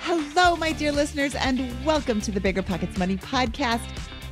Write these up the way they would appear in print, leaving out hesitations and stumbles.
Hello, my dear listeners, and welcome to the BiggerPockets Money Podcast,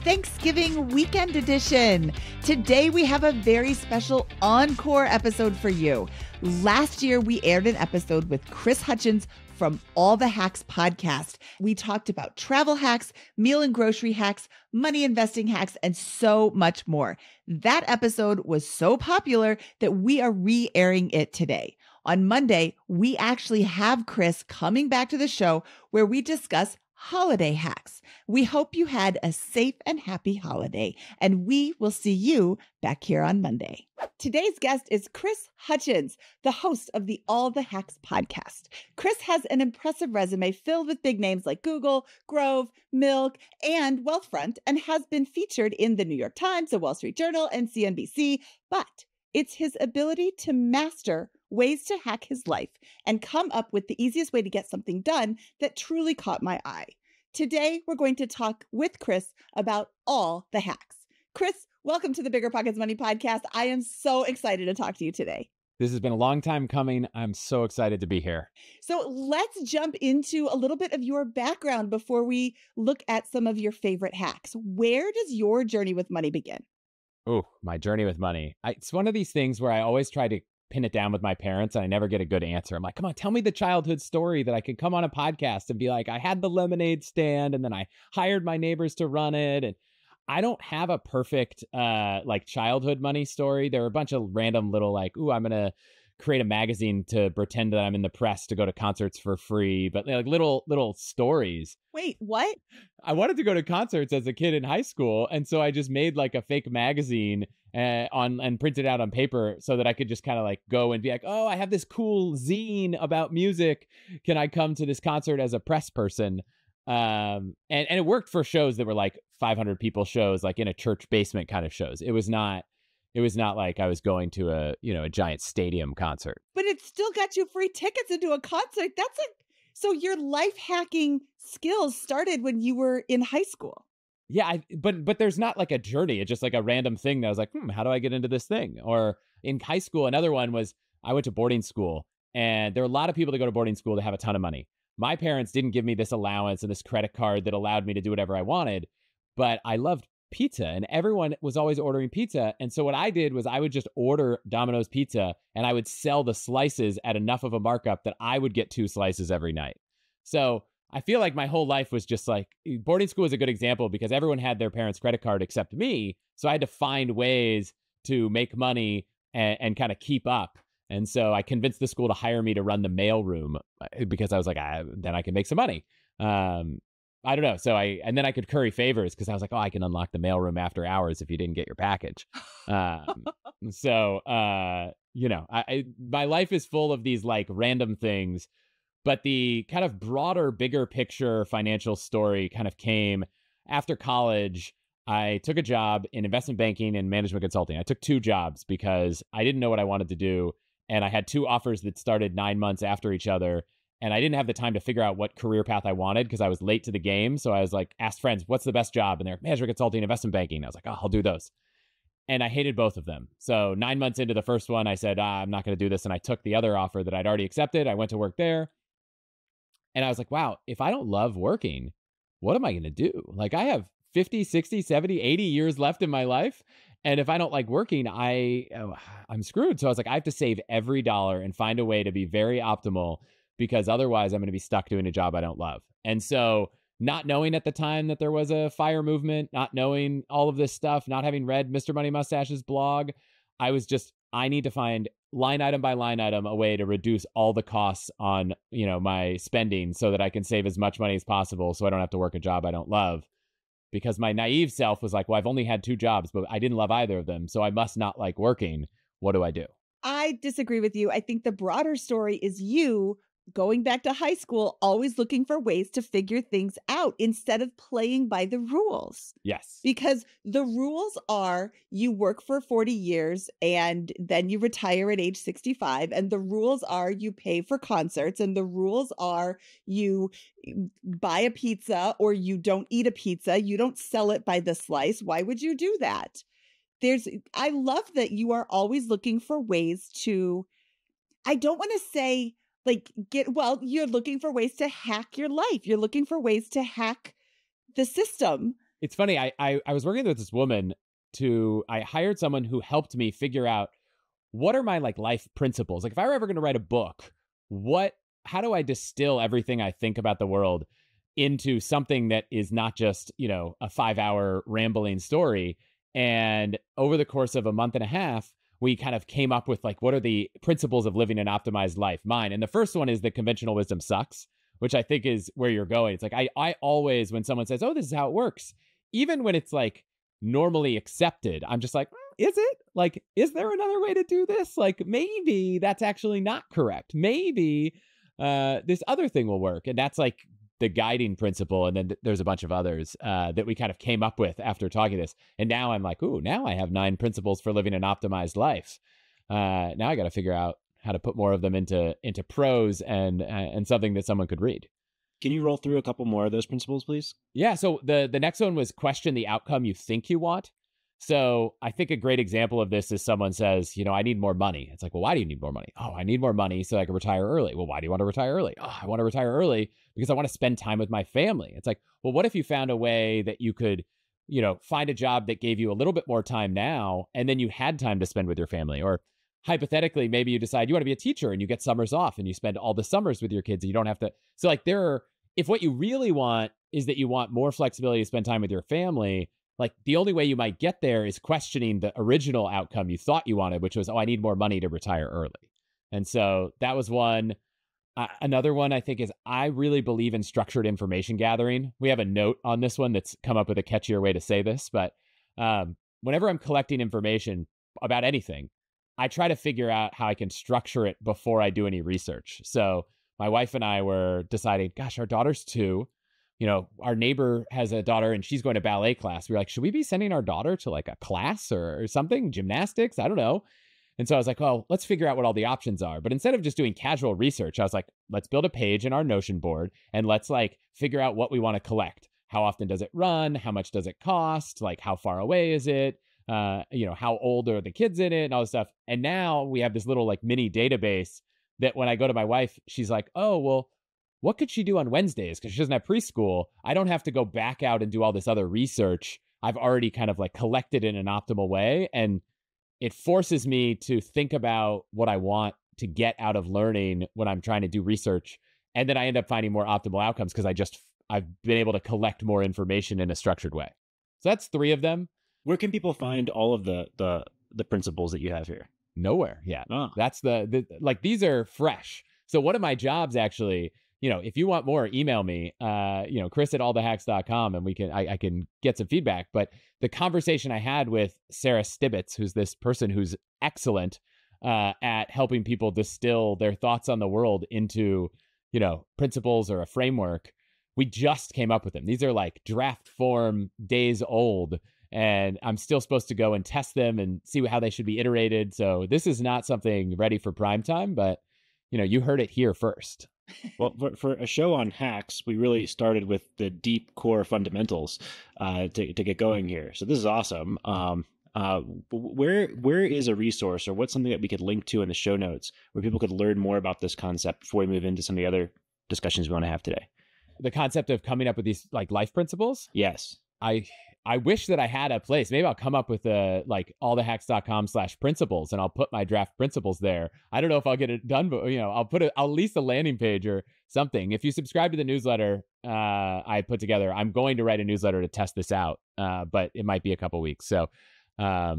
Thanksgiving Weekend Edition. Today, we have a very special encore episode for you. Last year, we aired an episode with Chris Hutchins from All the Hacks podcast. We talked about travel hacks, meal and grocery hacks, money investing hacks, and so much more. That episode was so popular that we are re-airing it today. On Monday, we actually have Chris coming back to the show where we discuss holiday hacks. We hope you had a safe and happy holiday, and we will see you back here on Monday. Today's guest is Chris Hutchins, the host of the All the Hacks podcast. Chris has an impressive resume filled with big names like Google, Grove, Milk, and Wealthfront, and has been featured in the New York Times, the Wall Street Journal, and CNBC, but it's his ability to master ways to hack his life and come up with the easiest way to get something done that truly caught my eye. Today, we're going to talk with Chris about all the hacks. Chris, welcome to the BiggerPockets Money Podcast. I am so excited to talk to you today. This has been a long time coming. I'm so excited to be here. So let's jump into a little bit of your background before we look at some of your favorite hacks. Where does your journey with money begin? Oh, my journey with money. It's one of these things where I always try to pin it down with my parents and I never get a good answer. I'm like, come on, tell me the childhood story that I could come on a podcast and be like, I had the lemonade stand and then I hired my neighbors to run it. And I don't have a perfect like childhood money story. There are a bunch of random little like, ooh, I'm going to create a magazine to pretend that I'm in the press to go to concerts for free, but like little stories. Wait, what? I wanted to go to concerts as a kid in high school, and so I just made like a fake magazine and printed it out on paper so that I could just kind of like go and be like, oh, I have this cool zine about music. Can I come to this concert as a press person? And it worked for shows that were like 500 people shows, like in a church basement kind of shows. It was not like I was going to a giant stadium concert. But it still got you free tickets into a concert. So your life hacking skills started when you were in high school. Yeah, but there's not like a journey. It's just like a random thing that I was like, how do I get into this thing? Or in high school, another one was I went to boarding school, and there are a lot of people that go to boarding school that have a ton of money. My parents didn't give me this allowance and this credit card that allowed me to do whatever I wanted, but I loved pizza and everyone was always ordering pizza. And so what I did was I would just order Domino's pizza and I would sell the slices at enough of a markup that I would get 2 slices every night. So I feel like my whole life was just like boarding school is a good example because everyone had their parents' credit card except me. So I had to find ways to make money and kind of keep up. And so I convinced the school to hire me to run the mail room because I was like, then I can make some money. I don't know. So and then I could curry favors because I was like, oh, I can unlock the mailroom after hours if you didn't get your package. My life is full of these like random things, but the kind of broader, bigger picture financial story kind of came after college. I took a job in investment banking and management consulting. I took 2 jobs because I didn't know what I wanted to do. And I had 2 offers that started 9 months after each other. And I didn't have the time to figure out what career path I wanted because I was late to the game. So I was like, asked friends, what's the best job? And they're management consulting, investment banking. I was like, oh, I'll do those. And I hated both of them. So 9 months into the first one, I said, I'm not going to do this. And I took the other offer that I'd already accepted. I went to work there. And I was like, wow, if I don't love working, what am I going to do? Like I have 50, 60, 70, 80 years left in my life. And if I don't like working, I'm screwed. So I was like, I have to save every dollar and find a way to be very optimal because otherwise I'm going to be stuck doing a job I don't love. And so not knowing at the time that there was a FIRE movement, not knowing all of this stuff, not having read Mr. Money Mustache's blog, I need to find line item by line item a way to reduce all the costs on, my spending so that I can save as much money as possible so I don't have to work a job I don't love. Because my naive self was like, well, I've only had 2 jobs, but I didn't love either of them. So I must not like working. What do I do? I disagree with you. I think the broader story is you going back to high school, always looking for ways to figure things out instead of playing by the rules. Yes. Because the rules are you work for 40 years and then you retire at age 65. And the rules are you pay for concerts. And the rules are you buy a pizza or you don't eat a pizza. You don't sell it by the slice. Why would you do that? I love that you are always looking for ways to, I don't want to say Like you're looking for ways to hack your life. You're looking for ways to hack the system. It's funny. I was working with this woman I hired someone who helped me figure out what are my like life principles. Like if I were ever going to write a book, how do I distill everything I think about the world into something that is not just, a 5-hour rambling story? And over the course of a month and a half, we kind of came up with like, what are the principles of living an optimized life? Mine. And the first one is that conventional wisdom sucks, which I think is where you're going. It's like, I always, when someone says, oh, this is how it works, even when it's like normally accepted, I'm just like, is it? Like, is there another way to do this? Like, maybe that's actually not correct. Maybe this other thing will work. And that's like the guiding principle. And then there's a bunch of others that we kind of came up with after talking this. And now I'm like, ooh, now I have 9 principles for living an optimized life. Now I got to figure out how to put more of them into prose and something that someone could read. Can you roll through a couple more of those principles, please? Yeah. So the next one was question the outcome you think you want. So I think a great example of this is someone says, I need more money. It's like, well, why do you need more money? Oh, I need more money so I can retire early. Well, why do you want to retire early? Oh, I want to retire early because I want to spend time with my family. It's like, well, what if you found a way that you could, find a job that gave you a little bit more time now, and then you had time to spend with your family? Or hypothetically, maybe you decide you want to be a teacher and you get summers off and you spend all the summers with your kids and you don't have to. So like if what you really want is that you want more flexibility to spend time with your family, like the only way you might get there is questioning the original outcome you thought you wanted, which was, oh, I need more money to retire early. And so that was one. Another one I think is I really believe in structured information gathering. We have a note on this one that's come up with a catchier way to say this, but whenever I'm collecting information about anything, I try to figure out how I can structure it before I do any research. So my wife and I were deciding, gosh, our daughter's 2. Our neighbor has a daughter and she's going to ballet class. We were like, should we be sending our daughter to like a class or something? Gymnastics? I don't know. And so I was like, oh, let's figure out what all the options are. But instead of just doing casual research, I was like, let's build a page in our Notion board and let's like figure out what we want to collect. How often does it run? How much does it cost? Like, how far away is it? How old are the kids in it and all this stuff. And now we have this little like mini database that when I go to my wife, she's like, oh, well, what could she do on Wednesdays? Because she doesn't have preschool. I don't have to go back out and do all this other research. I've already kind of like collected in an optimal way. And it forces me to think about what I want to get out of learning when I'm trying to do research. And then I end up finding more optimal outcomes because I've been able to collect more information in a structured way. So that's 3 of them. Where can people find all of the principles that you have here? Nowhere yet. Oh. That's like, these are fresh. So one of my jobs actually, if you want more, email me, Chris@allthehacks.com, and I can get some feedback. But the conversation I had with Sarah Stibbets, who's this person who's excellent at helping people distill their thoughts on the world into, principles or a framework, we just came up with them. These are like draft form, days old, and I'm still supposed to go and test them and see how they should be iterated. So this is not something ready for prime time, but you heard it here first. Well, for a show on hacks, we really started with the deep core fundamentals to get going here. So this is awesome. Where is a resource or what's something that we could link to in the show notes where people could learn more about this concept before we move into some of the other discussions we want to have today? The concept of coming up with these like life principles? Yes. I wish that I had a place. Maybe I'll come up with allthehacks.com/principles and I'll put my draft principles there. I don't know if I'll get it done, but I'll at least a landing page or something. If you subscribe to the newsletter I put together, I'm going to write a newsletter to test this out. But it might be a couple weeks. So I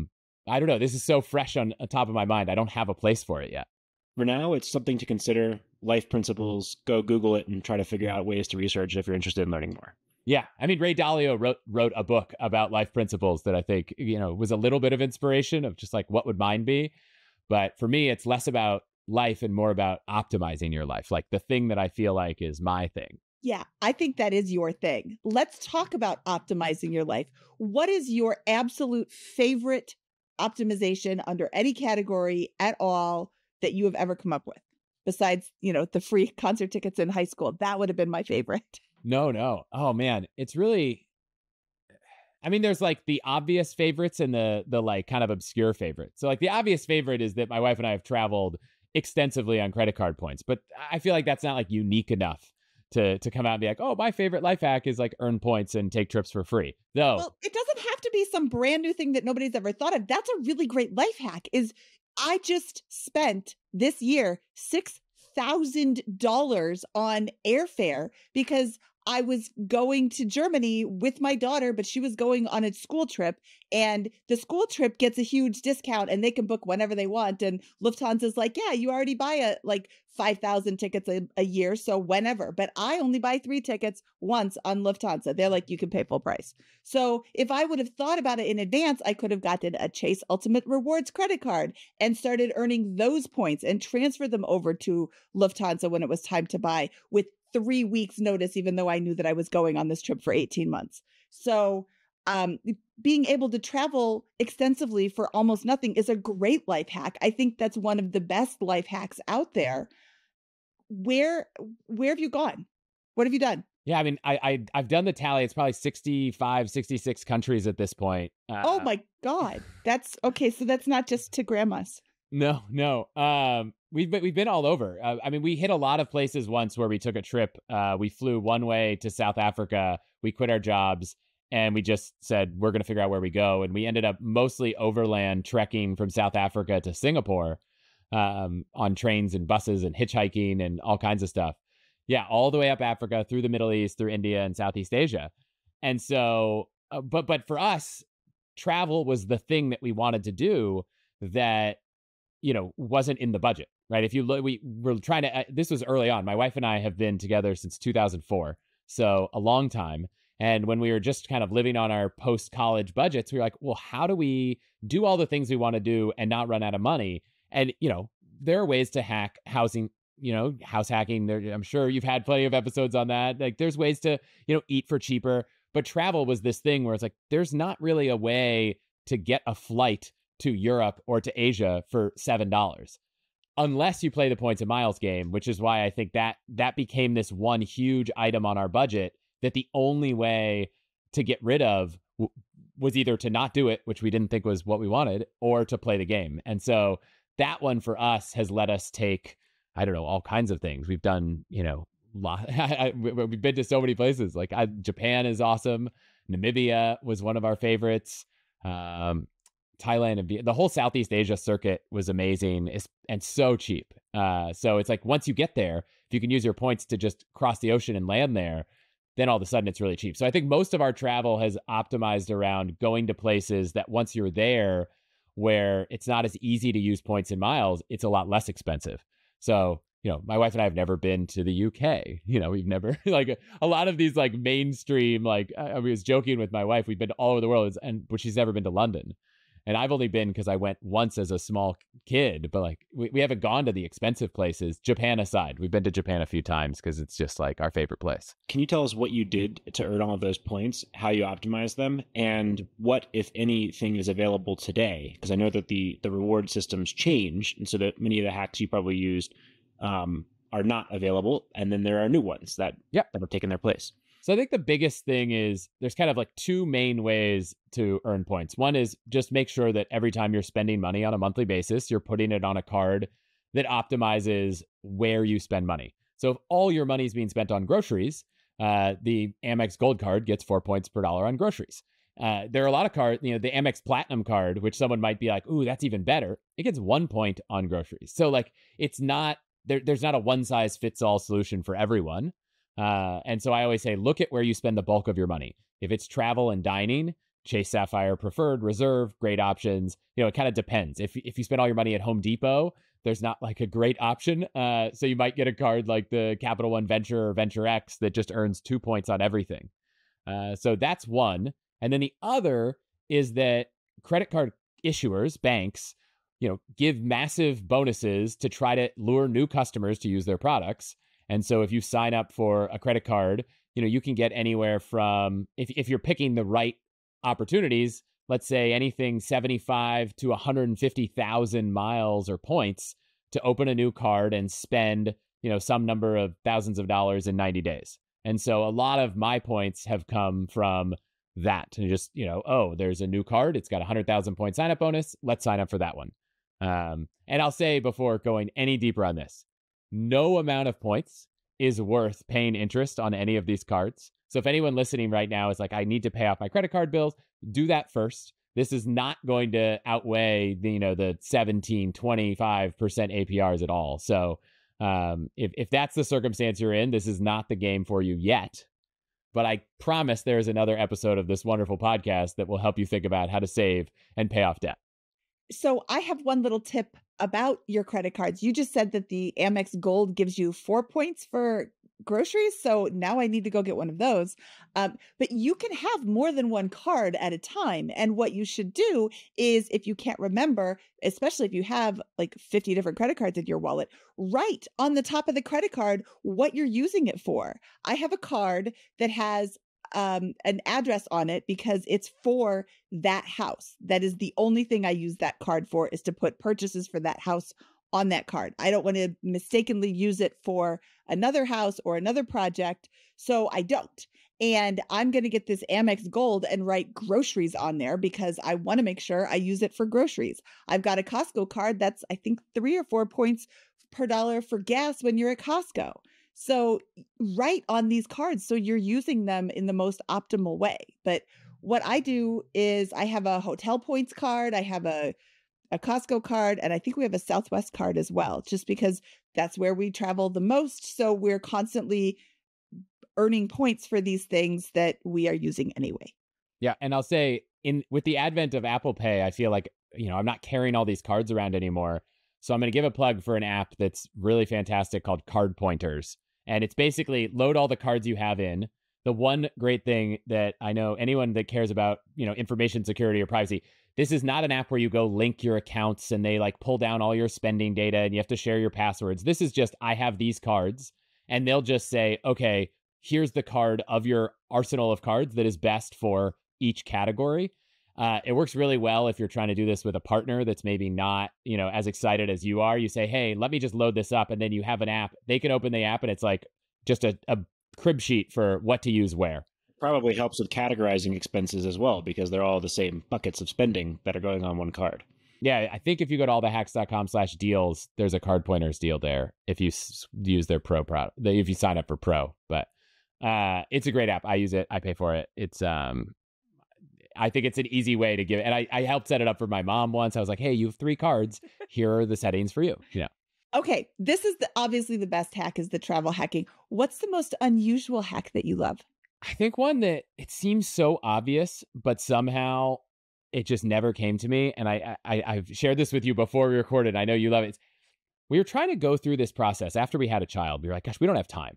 don't know. This is so fresh on top of my mind. I don't have a place for it yet. For now, it's something to consider. Life principles. Go Google it and try to figure out ways to research if you're interested in learning more. Yeah. I mean, Ray Dalio wrote a book about life principles that I think, was a little bit of inspiration of just like, what would mine be? But for me, it's less about life and more about optimizing your life. Like the thing that I feel like is my thing. Yeah, I think that is your thing. Let's talk about optimizing your life. What is your absolute favorite optimization under any category at all that you have ever come up with? Besides, the free concert tickets in high school. That would have been my favorite. No. Oh man, it's really, I mean, there's like the obvious favorites and the like kind of obscure favorites. So like the obvious favorite is that my wife and I have traveled extensively on credit card points, but I feel like that's not like unique enough to come out and be like, oh, my favorite life hack is like earn points and take trips for free. Though, Well, it doesn't have to be some brand new thing that nobody's ever thought of. That's a really great life hack. Is I just spent this year $6,000 on airfare because I was going to Germany with my daughter, but she was going on a school trip, and the school trip gets a huge discount and they can book whenever they want. And Lufthansa's like, yeah, you already buy 5,000 tickets a year. So whenever, but I only buy 3 tickets once on Lufthansa. They're like, you can pay full price. So if I would have thought about it in advance, I could have gotten a Chase Ultimate Rewards credit card and started earning those points and transferred them over to Lufthansa when it was time to buy with 3 weeks notice, even though I knew that I was going on this trip for 18 months. So being able to travel extensively for almost nothing is a great life hack. I think that's one of the best life hacks out there. Where have you gone? What have you done? yeah, I mean, I've done the tally. It's probably 65, 66 countries at this point. Oh my God. That's okay. So that's not just to grandma's. No. We've been all over. I mean, we hit a lot of places once where we took a trip. We flew one way to South Africa. We quit our jobs and we just said, we're going to figure out where we go. And we ended up mostly overland trekking from South Africa to Singapore, on trains and buses and hitchhiking and all kinds of stuff. Yeah. All the way up Africa, through the Middle East, through India and Southeast Asia. And so, but for us, travel was the thing that we wanted to do that, wasn't in the budget, right? If you look, we were trying to, this was early on. My wife and I have been together since 2004. So a long time. And when we were just kind of living on our post-college budgets, we were like, well, how do we do all the things we want to do and not run out of money? And, there are ways to hack housing, house hacking. I'm sure you've had plenty of episodes on that. Like there's ways to, eat for cheaper. But travel was this thing where it's like, there's not really a way to get a flight to Europe or to Asia for $7 unless you play the points and miles game, which is why I think that became this one huge item on our budget that the only way to get rid of was either to not do it, which we didn't think was what we wanted, or to play the game. And so that one for us has let us take, I don't know, all kinds of things. We've done, we've been to so many places. Like Japan is awesome. Namibia was one of our favorites. Thailand and the whole Southeast Asia circuit was amazing and so cheap. So it's like once you get there, if you can use your points to just cross the ocean and land there, then all of a sudden it's really cheap. So I think most of our travel has optimized around going to places that once you're there, where it's not as easy to use points and miles, it's a lot less expensive. So, my wife and I have never been to the UK. We've never like a lot of these like mainstream, like I was joking with my wife, we've been all over the world, but she's never been to London. And I've only been because I went once as a small kid, but like we haven't gone to the expensive places, Japan aside. We've been to Japan a few times because it's just like our favorite place. Can you tell us what you did to earn all of those points, how you optimized them, and what, if anything, is available today? Because I know that the reward systems change, and so that many of the hacks you probably used are not available, and then there are new ones that have taken their place. So I think the biggest thing is there's kind of like 2 main ways to earn points. One is just make sure that every time you're spending money on a monthly basis, you're putting it on a card that optimizes where you spend money. So if all your money is being spent on groceries, the Amex Gold card gets 4 points per dollar on groceries. There are a lot of cards, the Amex Platinum card, which someone might be like, ooh, that's even better. It gets 1 point on groceries. So like it's not, there's not a one size fits all solution for everyone. And so I always say, look at where you spend the bulk of your money. If it's travel and dining, Chase Sapphire Preferred, Reserve, great options. It kind of depends. If you spend all your money at Home Depot, there's not like a great option. So you might get a card like the Capital One Venture or Venture X that just earns 2 points on everything. So that's one. And then the other is that credit card issuers, banks, give massive bonuses to try to lure new customers to use their products. And so if you sign up for a credit card, you can get anywhere from, if you're picking the right opportunities, let's say anything 75 to 150,000 miles or points to open a new card and spend, some number of thousands of dollars in 90 days. And so a lot of my points have come from that. And just, oh, there's a new card. It's got 100,000 point sign up bonus. Let's sign up for that one. And I'll say before going any deeper on this, no amount of points is worth paying interest on any of these cards. So if anyone listening right now is like, I need to pay off my credit card bills, do that first. This is not going to outweigh the 17, 25% APRs at all. So if that's the circumstance you're in, this is not the game for you yet. But I promise there's another episode of this wonderful podcast that will help you think about how to save and pay off debt. So I have one little tip about your credit cards. You just said that the Amex Gold gives you 4 points for groceries. So now I need to go get one of those. But you can have more than one card at a time. And what you should do is, if you can't remember, especially if you have like 50 different credit cards in your wallet, write on the top of the credit card what you're using it for. I have a card that has an address on it because it's for that house. That is the only thing I use that card for, is to put purchases for that house on that card. I don't want to mistakenly use it for another house or another project, so I don't. And I'm going to get this Amex Gold and write groceries on there because I want to make sure I use it for groceries. I've got a Costco card that's, I think, 3 or 4 points per dollar for gas when you're at Costco. So write on these cards so you're using them in the most optimal way. But what I do is I have a hotel points card, I have a Costco card, and I think we have a Southwest card as well, just because that's where we travel the most. So we're constantly earning points for these things that we are using anyway. Yeah. And I'll say, with the advent of Apple Pay, I feel like, I'm not carrying all these cards around anymore. So I'm going to give a plug for an app that's really fantastic called Card Pointers. And it's basically load all the cards you have in. The one great thing that I know anyone that cares about, information security or privacy, this is not an app where you go link your accounts and they like pull down all your spending data and you have to share your passwords. This is just, I have these cards, and they'll just say, okay, here's the card of your arsenal of cards that is best for each category. It works really well if you're trying to do this with a partner that's maybe not, as excited as you are. You say, hey, let me just load this up. And then you have an app. They can open the app and it's like just a crib sheet for what to use where. Probably helps with categorizing expenses as well, because they're all the same buckets of spending that are going on one card. Yeah, I think if you go to allthehacks.com/deals, there's a Card Pointers deal there if you use their pro product, if you sign up for pro. But it's a great app. I use it. I pay for it. It's I think it's an easy way to give it. And I helped set it up for my mom once. I was like, hey, you have 3 cards. Here are the settings for you. Yeah. Okay. This is obviously the best hack, is the travel hacking. What's the most unusual hack that you love? I think one that it seems so obvious, but somehow it just never came to me. And I've shared this with you before we recorded. I know you love it. We were trying to go through this process after we had a child. We were like, gosh, we don't have time,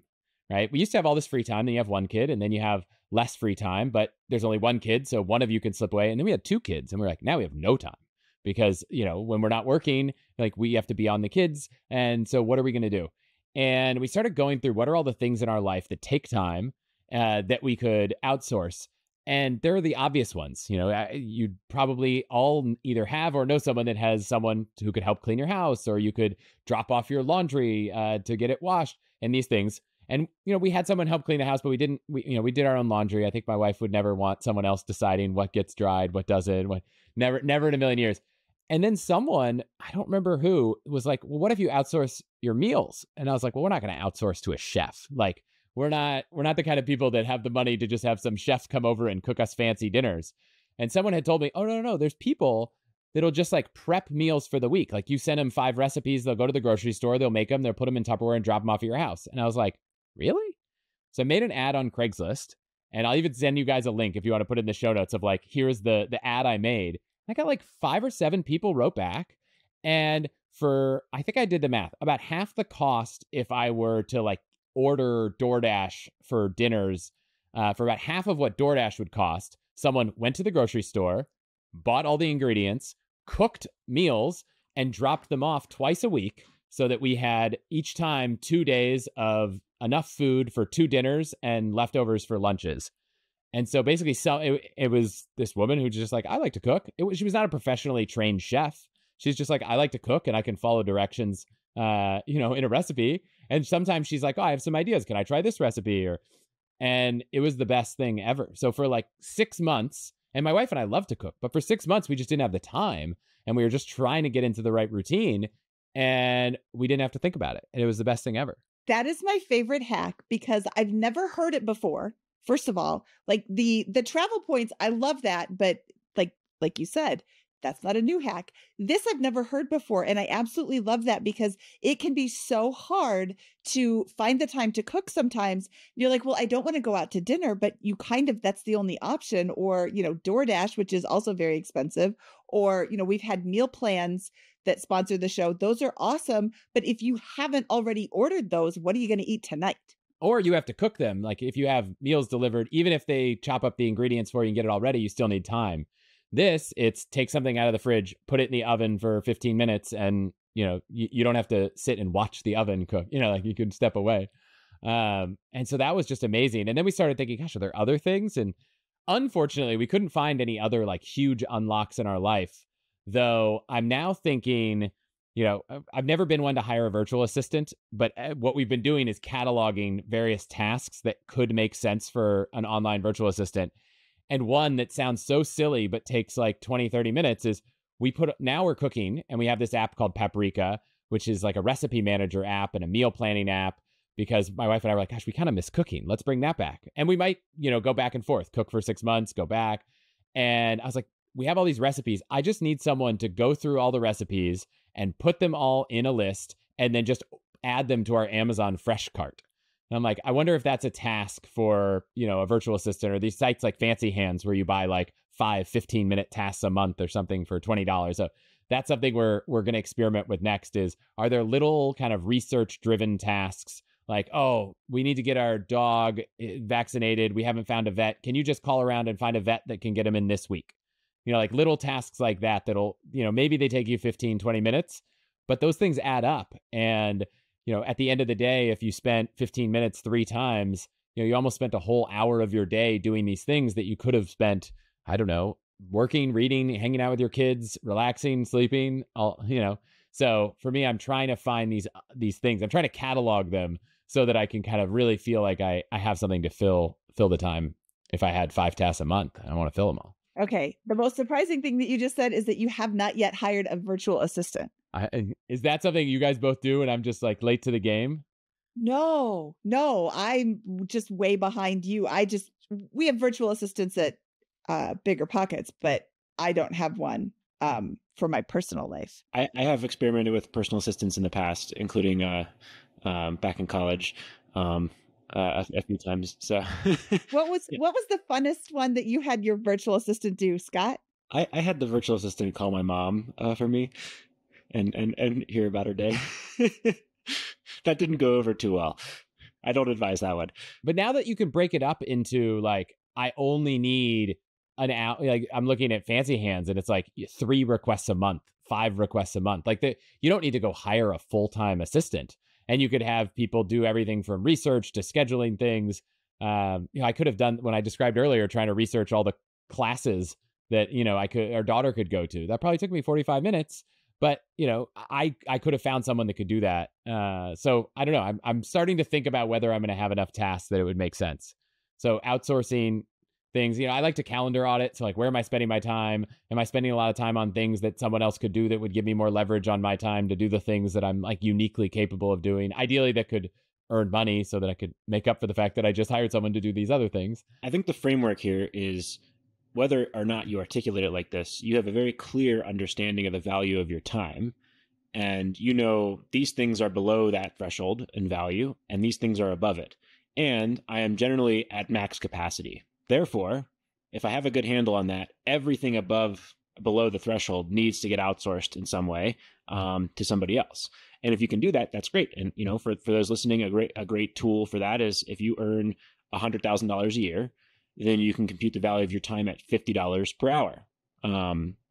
right? We used to have all this free time. Then you have one kid and then you have less free time, but there's only one kid. So one of you can slip away. And then we had 2 kids and we're like, now we have no time because, when we're not working, like we have to be on the kids. And so what are we going to do? And we started going through what are all the things in our life that take time that we could outsource. And there are the obvious ones. You'd probably all either have or know someone that has someone who could help clean your house, or you could drop off your laundry to get it washed and these things. And, we had someone help clean the house, but we didn't, we did our own laundry. I think my wife would never want someone else deciding what gets dried, what doesn't, never in a million years. And then someone, I don't remember who, was like, well, what if you outsource your meals? And I was like, well, we're not going to outsource to a chef. Like, we're not the kind of people that have the money to just have some chef come over and cook us fancy dinners. And someone had told me, oh, no, there's people that'll just like prep meals for the week. Like you send them 5 recipes, they'll go to the grocery store, they'll make them, they'll put them in Tupperware and drop them off at your house. And I was like, really? So I made an ad on Craigslist, and I'll even send you guys a link if you want to put in the show notes of like, here's the ad I made. I got like 5 or 7 people wrote back. And for, I think I did the math, about half the cost if I were to like order DoorDash for dinners, for about half of what DoorDash would cost, someone went to the grocery store, bought all the ingredients, cooked meals, and dropped them off twice a week so that we had each time 2 days of enough food for 2 dinners and leftovers for lunches. And so basically, it was this woman who just like, I like to cook. She was not a professionally trained chef. She's just like, I like to cook and I can follow directions, in a recipe. And sometimes she's like, oh, I have some ideas. Can I try this recipe? And it was the best thing ever. So for like 6 months, And my wife and I love to cook, but for 6 months, we just didn't have the time. And we were just trying to get into the right routine. And we didn't have to think about it. And it was the best thing ever. That is my favorite hack because I've never heard it before. First of all, like the travel points, I love that, but like you said, that's not a new hack. This I've never heard before, and I absolutely love that because it can be so hard to find the time to cook sometimes. You're like, well, I don't want to go out to dinner, but you that's the only option. Or, DoorDash, which is also very expensive. Or, we've had meal plans that sponsor the show. Those are awesome. But if you haven't already ordered those, what are you going to eat tonight? Or you have to cook them. Like if you have meals delivered, even if they chop up the ingredients for you and get it all ready, you still need time. It's take something out of the fridge, put it in the oven for 15 minutes, and you don't have to sit and watch the oven cook. Like you could step away. And so that was just amazing. And then we started thinking, gosh, are there other things? And unfortunately, we couldn't find any other like huge unlocks in our life. Though I'm now thinking, I've never been one to hire a virtual assistant, but what we've been doing is cataloging various tasks that could make sense for an online virtual assistant. And one that sounds so silly, but takes like 20, 30 minutes is now we're cooking and we have this app called Paprika, which is like a recipe manager app and a meal planning app, because my wife and I were like, gosh, we kind of miss cooking. Let's bring that back. And we might, go back and forth, cook for 6 months, go back. And I was like, we have all these recipes. I just need someone to go through all the recipes and put them all in a list and then just add them to our Amazon Fresh cart. And I'm like, I wonder if that's a task for, a virtual assistant or these sites like Fancy Hands where you buy like 15-minute tasks a month or something for $20. So that's something we're going to experiment with next is, are there little kind of research driven tasks like, oh, we need to get our dog vaccinated. We haven't found a vet. Can you just call around and find a vet that can get him in this week? Like little tasks like that, that'll, maybe they take you 15, 20 minutes, but those things add up. And at the end of the day, if you spent 15 minutes 3 times, you almost spent a whole hour of your day doing these things that you could have spent, I don't know, working, reading, hanging out with your kids, relaxing, sleeping, So for me, I'm trying to find these things. I'm trying to catalog them so that I can kind of really feel like I have something to fill the time. If I had 5 tasks a month, I want to fill them all. Okay. The most surprising thing that you just said is that you have not yet hired a virtual assistant. Is that something you guys both do and I'm just like late to the game? No, I'm just way behind you. We have virtual assistants at BiggerPockets, but I don't have one for my personal life. I have experimented with personal assistants in the past, including back in college. A few times. So what was the funnest one that you had your virtual assistant do, Scott? I had the virtual assistant call my mom for me and hear about her day. That didn't go over too well. I don't advise that one. But now that you can break it up into like, I only need an hour, like I'm looking at Fancy Hands and it's like 3 requests a month, 5 requests a month. Like you don't need to go hire a full-time assistant. And you could have people do everything from research to scheduling things. I could have done, when I described earlier, trying to research all the classes that, our daughter could go to. That probably took me 45 minutes, but, I could have found someone that could do that. So I don't know. I'm starting to think about whether I'm going to have enough tasks that it would make sense. So outsourcing things, I like to calendar audit. So like, where am I spending my time? Am I spending a lot of time on things that someone else could do that would give me more leverage on my time to do the things that I'm like uniquely capable of doing? Ideally, that could earn money so that I could make up for the fact that I just hired someone to do these other things. I think the framework here is, whether or not you articulate it like this, you have a very clear understanding of the value of your time. And these things are below that threshold in value, and these things are above it. And I am generally at max capacity. Therefore, if I have a good handle on that, everything below the threshold needs to get outsourced in some way to somebody else. And if you can do that, that's great. And for those listening, a great tool for that is if you earn $100,000 a year, then you can compute the value of your time at $50 per hour.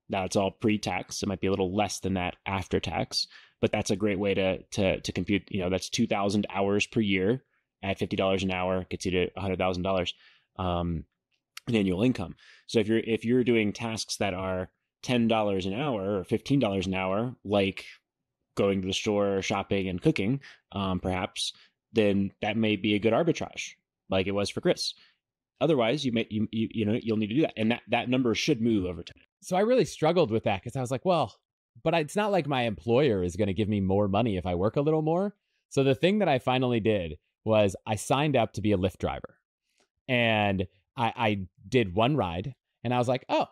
That's all pre-tax. It might be a little less than that after tax, but that's a great way to compute. That's 2,000 hours per year at $50 an hour gets you to $100,000. In annual income. So if you're doing tasks that are $10 an hour or $15 an hour, like going to the store, shopping, and cooking, perhaps, then that may be a good arbitrage, like it was for Chris. Otherwise, you'll need to do that, and that number should move over time. So I really struggled with that because I was like, well, but it's not like my employer is going to give me more money if I work a little more. So the thing that I finally did was I signed up to be a Lyft driver, and I did one ride, and I was like, oh,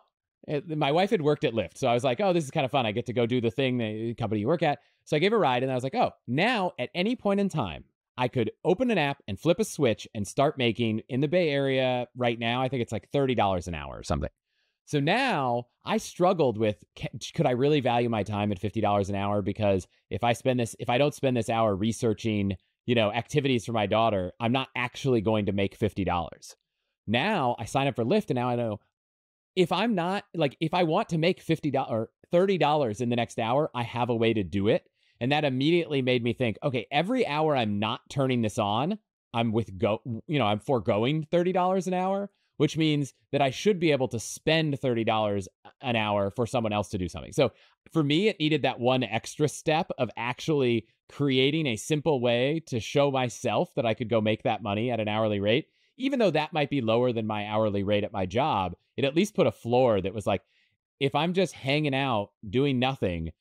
my wife had worked at Lyft. So I was like, oh, this is kind of fun. I get to go do the thing, the company you work at. So I gave a ride, and I was like, oh, now at any point in time, I could open an app and flip a switch and start making in the Bay Area right now. I think it's like $30 an hour or something. So now I struggled with, could I really value my time at $50 an hour? Because if I don't spend this hour researching, activities for my daughter, I'm not actually going to make $50. Now I sign up for Lyft, and now I know if I'm not if I want to make $50 or $30 in the next hour, I have a way to do it. And that immediately made me think, okay, every hour I'm not turning this on, I'm foregoing $30 an hour, which means that I should be able to spend $30 an hour for someone else to do something. So for me, it needed that one extra step of actually creating a simple way to show myself that I could go make that money at an hourly rate. Even though that might be lower than my hourly rate at my job, it at least put a floor that was like, if I'm just hanging out doing nothing,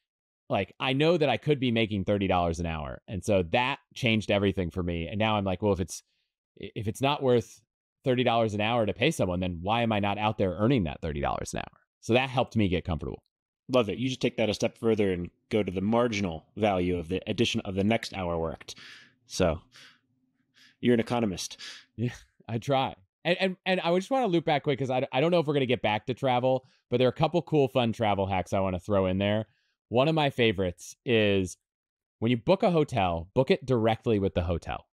I know that I could be making $30 an hour. And so that changed everything for me. And now I'm like, well, if it's not worth $30 an hour to pay someone, then why am I not out there earning that $30 an hour? So that helped me get comfortable. Love it. You should take that a step further and go to the marginal value of the addition of the next hour worked. So you're an economist. Yeah, I try. And I just want to loop back quick because I don't know if we're going to get back to travel, but there are a couple cool, fun travel hacks I want to throw in there. One of my favorites is when you book a hotel, book it directly with the hotel.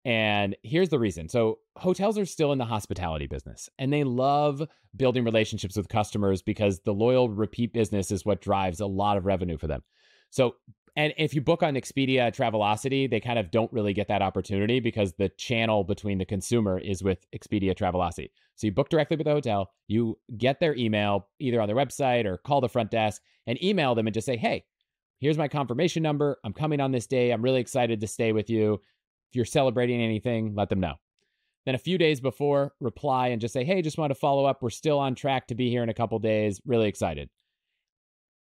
And here's the reason. So hotels are still in the hospitality business, and they love building relationships with customers because the loyal repeat business is what drives a lot of revenue for them. So, and if you book on Expedia, Travelocity, they kind of don't really get that opportunity because the channel between the consumer is with Expedia, Travelocity. So you book directly with the hotel, you get their email either on their website or call the front desk and email them and just say, hey, here's my confirmation number. I'm coming on this day. I'm really excited to stay with you. If you're celebrating anything, let them know. Then a few days before, reply and just say, hey, just want to follow up. We're still on track to be here in a couple days. Really excited.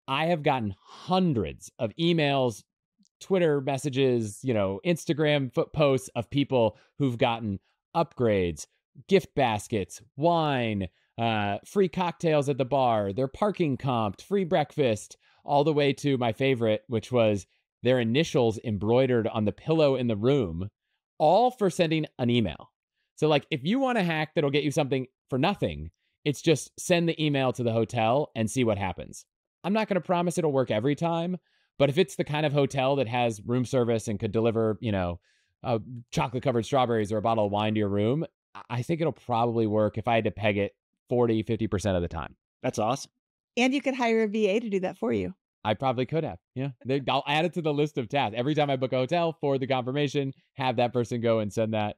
I have gotten hundreds of emails, Twitter messages, Instagram posts of people who've gotten upgrades, gift baskets, wine, free cocktails at the bar, their parking comped, free breakfast, all the way to my favorite, which was their initials embroidered on the pillow in the room, all for sending an email. So if you want a hack that'll get you something for nothing, it's just send the email to the hotel and see what happens. I'm not going to promise it'll work every time, but if it's the kind of hotel that has room service and could deliver, chocolate covered strawberries or a bottle of wine to your room, I think it'll probably work if I had to peg it 40-50% of the time. That's awesome. And you could hire a VA to do that for you. I probably could have. Yeah. I'll add it to the list of tasks. Every time I book a hotel, forward the confirmation, have that person go and send that.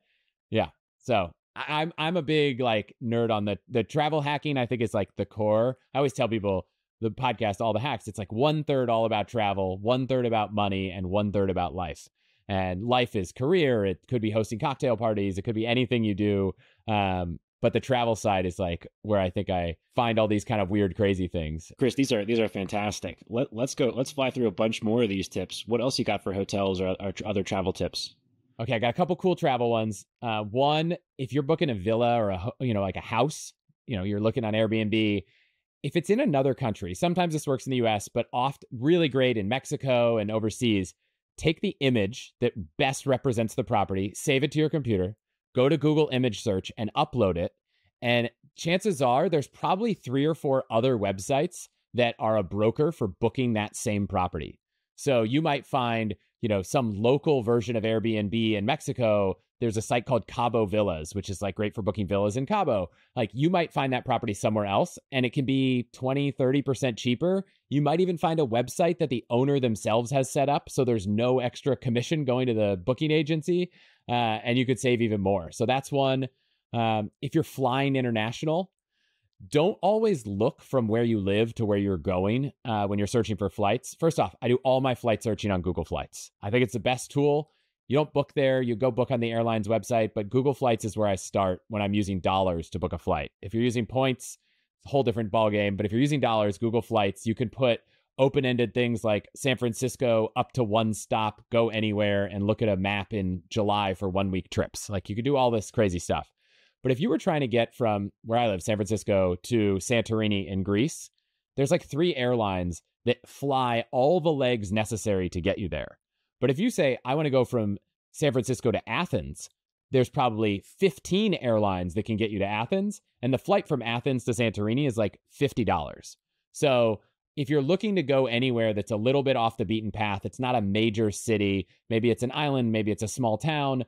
Yeah. So I'm a big nerd on the travel hacking. I think it's the core. I always tell people the podcast, All the Hacks, it's 1/3 all about travel, 1/3 about money, and 1/3 about life. And life is career. It could be hosting cocktail parties. It could be anything you do. But the travel side is where I think I find all these kind of weird, crazy things. Chris, these are fantastic. Let's go. Let's fly through a bunch more of these tips. What else you got for hotels or other travel tips? Okay, I got a couple cool travel ones. One, if you're booking a villa or a house, you're looking on Airbnb. If it's in another country, sometimes this works in the US, but often really great in Mexico and overseas, take the image that best represents the property, save it to your computer, go to Google image search and upload it. And chances are there's probably 3 or 4 other websites that are a broker for booking that same property. So you might find, some local version of Airbnb in Mexico. There's a site called Cabo Villas, which is great for booking villas in Cabo. You might find that property somewhere else and it can be 20-30% cheaper. You might even find a website that the owner themselves has set up. So there's no extra commission going to the booking agency and you could save even more. So that's one. If you're flying international, don't always look from where you live to where you're going when you're searching for flights. First off, I do all my flight searching on Google Flights. I think it's the best tool. You don't book there, you go book on the airline's website, but Google Flights is where I start when I'm using dollars to book a flight. If you're using points, it's a whole different ballgame. But if you're using dollars, Google Flights, you can put open-ended things like San Francisco up to one stop, go anywhere, and look at a map in July for 1-week trips. Like you could do all this crazy stuff. But if you were trying to get from where I live, San Francisco, to Santorini in Greece, there's like 3 airlines that fly all the legs necessary to get you there. But if you say, I want to go from San Francisco to Athens, there's probably 15 airlines that can get you to Athens. And the flight from Athens to Santorini is like $50. So if you're looking to go anywhere that's a little bit off the beaten path, it's not a major city, maybe it's an island, maybe it's a small town,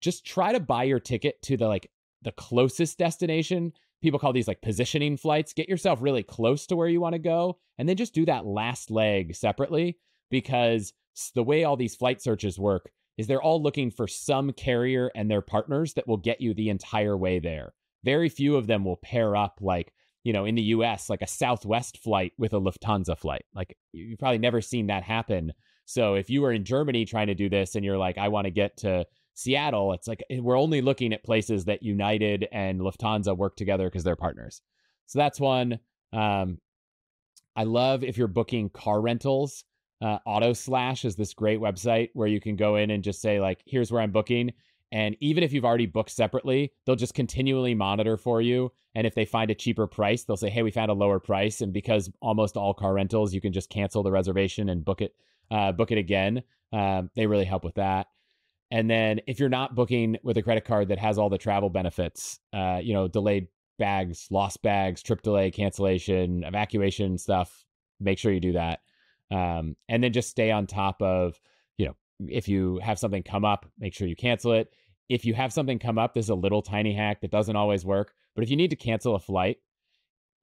just try to buy your ticket to the closest destination. People call these like positioning flights. Get yourself really close to where you want to go, and then just do that last leg separately, because the way all these flight searches work is they're all looking for some carrier and their partners that will get you the entire way there. Very few of them will pair up, like, in the US, like a Southwest flight with a Lufthansa flight. Like you've probably never seen that happen. So if you were in Germany trying to do this and you're like, I want to get to Seattle, it's like we're only looking at places that United and Lufthansa work together because they're partners. So that's one. I love if you're booking car rentals. AutoSlash is this great website where you can go in and just say, like, here's where I'm booking. And even if you've already booked separately, they'll just continually monitor for you. And if they find a cheaper price, they'll say, hey, we found a lower price. And because almost all car rentals, you can just cancel the reservation and book it again. They really help with that. And then if you're not booking with a credit card that has all the travel benefits, delayed bags, lost bags, trip delay, cancellation, evacuation stuff, make sure you do that. And then just stay on top of, if you have something come up, make sure you cancel it. If you have something come up, there's a little tiny hack that doesn't always work. But if you need to cancel a flight,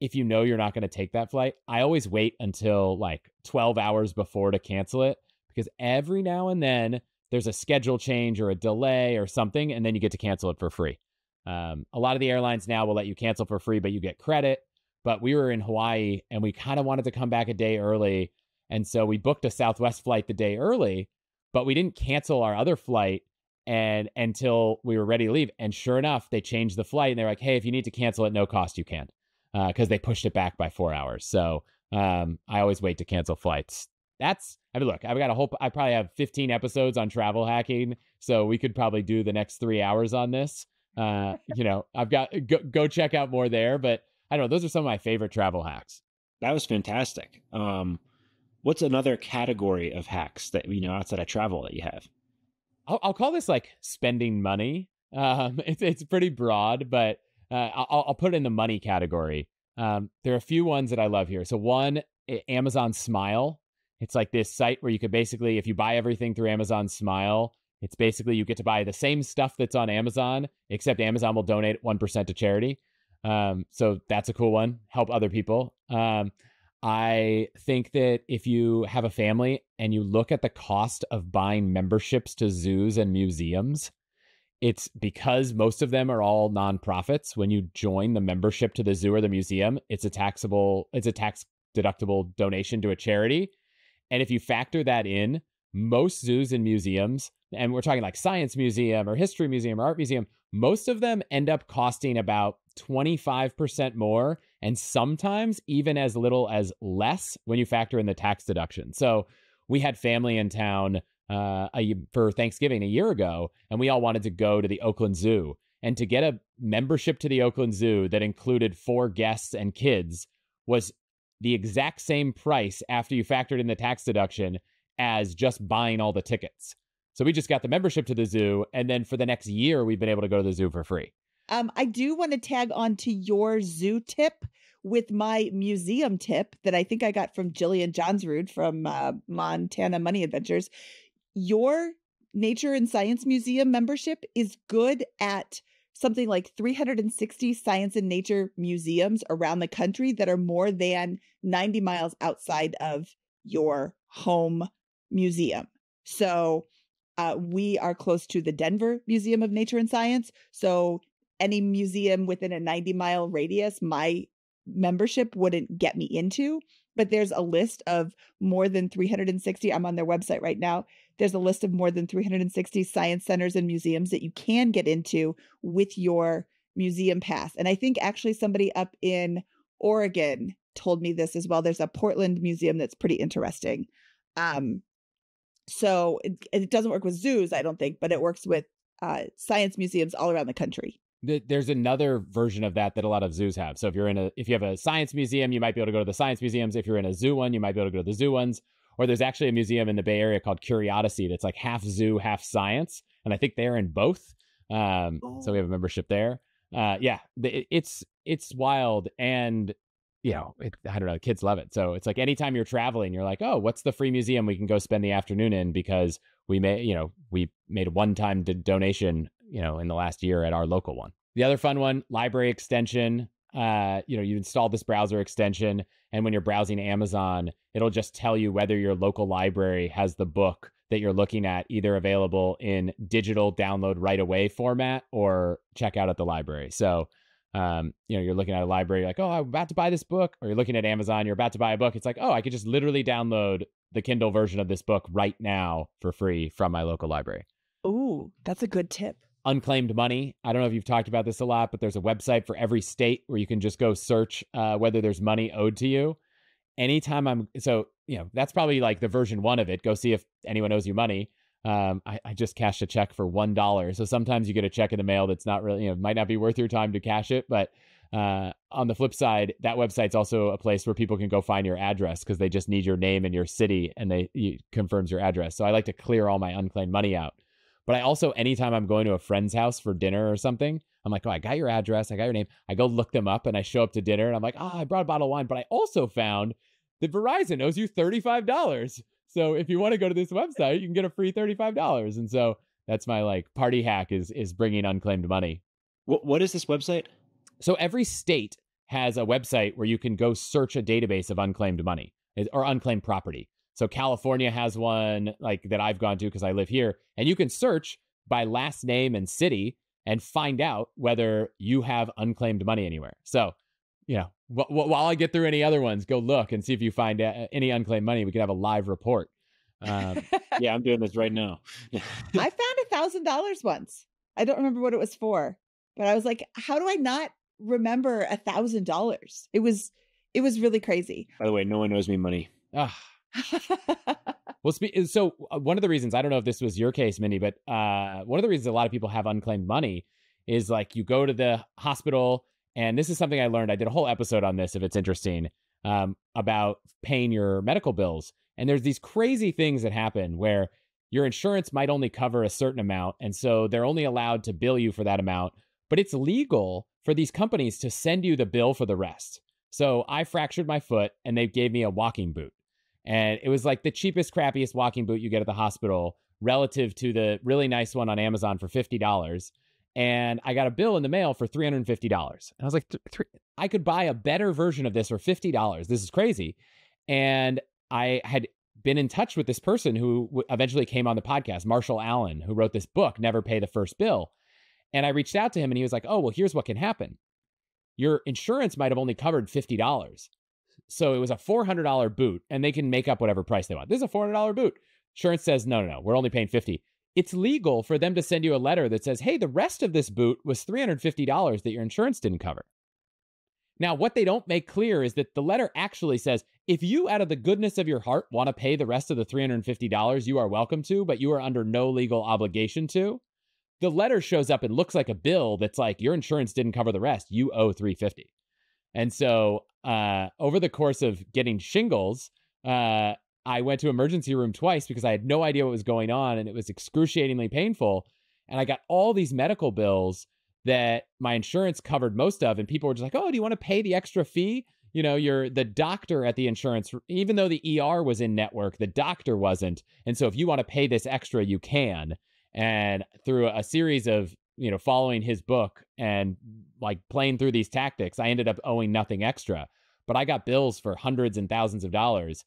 if you know you're not going to take that flight, I always wait until like 12 hours before to cancel it, because every now and then there's a schedule change or a delay or something, and then you get to cancel it for free. A lot of the airlines now will let you cancel for free, but you get credit. But we were in Hawaii and we kind of wanted to come back a day early. And so we booked a Southwest flight the day early, but we didn't cancel our other flight until we were ready to leave. And sure enough, they changed the flight and they're like, hey, if you need to cancel it, no cost, you can, because they pushed it back by 4 hours. So I always wait to cancel flights. Look, I probably have 15 episodes on travel hacking, so we could probably do the next 3 hours on this. I've got, go check out more there, but I don't know. Those are some of my favorite travel hacks. That was fantastic. What's another category of hacks that, outside of travel that you have? I'll call this like spending money. It's pretty broad, but I'll put it in the money category. There are a few ones that I love here. So one, Amazon Smile. It's like this site where you could basically, if you buy everything through Amazon Smile, it's basically you get to buy the same stuff that's on Amazon, except Amazon will donate 1% to charity. So that's a cool one. Help other people. I think that if you have a family and you look at the cost of buying memberships to zoos and museums, it's because most of them are all nonprofits. When you join the membership to the zoo or the museum, it's a tax deductible donation to a charity. And if you factor that in, most zoos and museums, and we're talking like science museum or history museum or art museum, most of them end up costing about 25% more, and sometimes even as little as less when you factor in the tax deduction. So we had family in town for Thanksgiving a year ago, and we all wanted to go to the Oakland Zoo. And to get a membership to the Oakland Zoo that included 4 guests and kids was the exact same price after you factored in the tax deduction as just buying all the tickets. So we just got the membership to the zoo, and then for the next year, we've been able to go to the zoo for free. I do want to tag on to your zoo tip with my museum tip that I think I got from Jillian Johnsrud from Montana Money Adventures. Your Nature and Science Museum membership is good at something like 360 science and nature museums around the country that are more than 90 miles outside of your home museum. So we are close to the Denver Museum of Nature and Science. So any museum within a 90-mile radius, my membership wouldn't get me into. but there's a list of more than 360. I'm on their website right now. There's a list of more than 360 science centers and museums that you can get into with your museum pass. And I think actually somebody up in Oregon told me this as well. There's a Portland museum that's pretty interesting. So it doesn't work with zoos, I don't think, but it works with science museums all around the country. There's another version of that a lot of zoos have. So if you have a science museum, you might be able to go to the science museums. If you're in a zoo one, you might be able to go to the zoo ones. Or there's actually a museum in the Bay Area called Curiosity that's like half zoo, half science. And I think they're in both. So we have a membership there. It's wild. And, I don't know, kids love it. So it's like anytime you're traveling, you're like, oh, what's the free museum we can go spend the afternoon in? Because we made a one-time donation, in the last year at our local one. The other fun one, library extension. You install this browser extension, and when you're browsing Amazon, it'll just tell you whether your local library has the book that you're looking at either available in digital download right away format or check out at the library. So, you're looking at a library, like, oh, I'm about to buy this book, or you're looking at Amazon, you're about to buy a book. It's like, oh, I could just literally download the Kindle version of this book right now for free from my local library. Ooh, that's a good tip. Unclaimed money. I don't know if you've talked about this a lot, but there's a website for every state where you can just go search whether there's money owed to you. Anytime that's probably like the version 1 of it. Go see if anyone owes you money. I just cashed a check for $1. So sometimes you get a check in the mail that's not really, might not be worth your time to cash it. But on the flip side, that website's also a place where people can go find your address because they just need your name and your city, and it confirms your address. So I like to clear all my unclaimed money out. But I also, anytime I'm going to a friend's house for dinner or something, I'm like, oh, I got your address, I got your name. I go look them up and I show up to dinner and I'm like, oh, I brought a bottle of wine. But I also found that Verizon owes you $35. So if you want to go to this website, you can get a free $35. And so that's my party hack is bringing unclaimed money. What is this website? So every state has a website where you can go search a database of unclaimed money or unclaimed property. So California has one that I've gone to because I live here, and you can search by last name and city and find out whether you have unclaimed money anywhere. So, while I get through any other ones, go look and see if you find any unclaimed money. We can have a live report. Yeah, I'm doing this right now. I found $1,000 once. I don't remember what it was for, but I was like, how do I not remember $1,000? It was really crazy. By the way, no one owes me money. Well, so one of the reasons, I don't know if this was your case, Mindy, but one of the reasons a lot of people have unclaimed money is you go to the hospital, and this is something I learned. I did a whole episode on this, if it's interesting, about paying your medical bills. And there's these crazy things that happen where your insurance might only cover a certain amount, and so they're only allowed to bill you for that amount, but it's legal for these companies to send you the bill for the rest. So I fractured my foot, and they gave me a walking boot. And it was the cheapest, crappiest walking boot you get at the hospital relative to the really nice one on Amazon for $50. And I got a bill in the mail for $350. And I was like, I could buy a better version of this for $50. This is crazy. And I had been in touch with this person who eventually came on the podcast, Marshall Allen, who wrote this book, Never Pay the First Bill. And I reached out to him, and he was like, oh, well, here's what can happen. Your insurance might have only covered $50. So it was a $400 boot, and they can make up whatever price they want. This is a $400 boot. Insurance says, no, we're only paying $50. It's legal for them to send you a letter that says, hey, the rest of this boot was $350 that your insurance didn't cover. Now, what they don't make clear is that the letter actually says, if you, out of the goodness of your heart, want to pay the rest of the $350, you are welcome to, but you are under no legal obligation to. The letter shows up and looks like a bill that's your insurance didn't cover the rest. You owe $350. And so over the course of getting shingles, I went to emergency room twice because I had no idea what was going on, and it was excruciatingly painful. And I got all these medical bills that my insurance covered most of, and people were just like, oh, do you want to pay the extra fee? You're the doctor at the insurance, even though the ER was in network, the doctor wasn't. And so if you want to pay this extra, you can. And through a series of following his book and playing through these tactics, I ended up owing nothing extra. But I got bills for hundreds and thousands of dollars.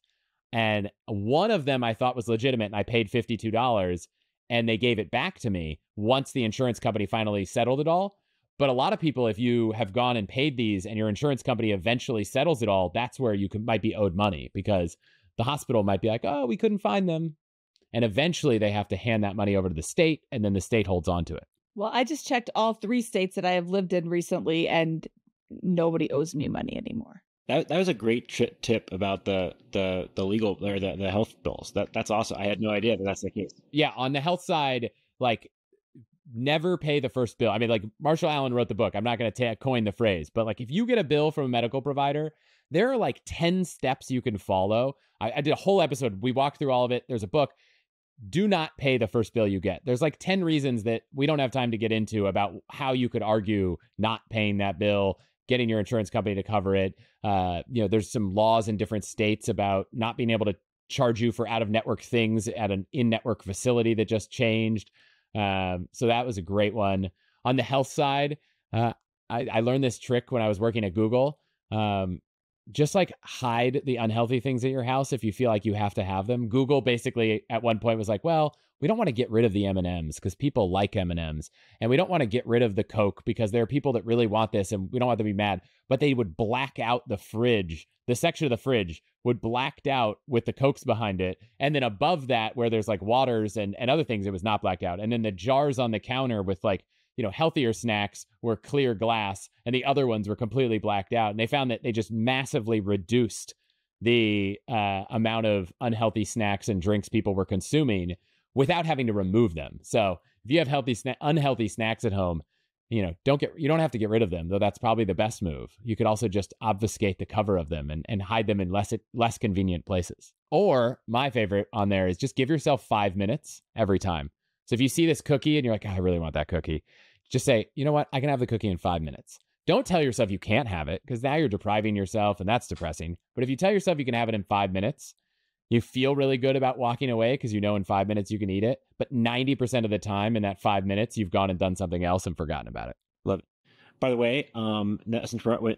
And one of them I thought was legitimate, and I paid $52, and they gave it back to me once the insurance company finally settled it all. But a lot of people, if you have gone and paid these and your insurance company eventually settles it all, that's where you might be owed money, because the hospital might be like, oh, we couldn't find them. And eventually they have to hand that money over to the state, and then the state holds on to it. Well, I just checked all 3 states that I have lived in recently, and nobody owes me money anymore. That was a great tip about the legal or the health bills. That's awesome. I had no idea that that's the case. Yeah, on the health side, like, never pay the first bill. I mean, like, Marshall Allen wrote the book. I'm not going to coin the phrase, but like, if you get a bill from a medical provider, there are like 10 steps you can follow. I did a whole episode. We walked through all of it. There's a book. Do not pay the first bill you get. There's like 10 reasons that we don't have time to get into about how you could argue not paying that bill, getting your insurance company to cover it. There's some laws in different states about not being able to charge you for out-of-network things at an in-network facility that just changed. So that was a great one. On the health side, I learned this trick when I was working at Google. Just like hide the unhealthy things at your house if you feel like you have to have them. Google basically at one point was like, well, we don't want to get rid of the M&Ms because people like M&Ms. And we don't want to get rid of the Coke because there are people that really want this and we don't want them to be mad. But they would black out the fridge. The section of the fridge would blacked out with the Cokes behind it. And then above that, where there's like waters and other things, it was not blacked out. And then the jars on the counter with like, healthier snacks were clear glass, and the other ones were completely blacked out. And they found that they just massively reduced the amount of unhealthy snacks and drinks people were consuming without having to remove them. So if you have unhealthy snacks at home, you don't have to get rid of them, though that's probably the best move. You could also just obfuscate the cover of them and hide them in less convenient places. Or my favorite on there is just give yourself 5 minutes every time. So if you see this cookie and you're like, oh, I really want that cookie, just say, you know what? I can have the cookie in 5 minutes. Don't tell yourself you can't have it, because now you're depriving yourself and that's depressing. But if you tell yourself you can have it in 5 minutes, you feel really good about walking away because in 5 minutes you can eat it. But 90% of the time in that 5 minutes, you've gone and done something else and forgotten about it. Love it. By the way,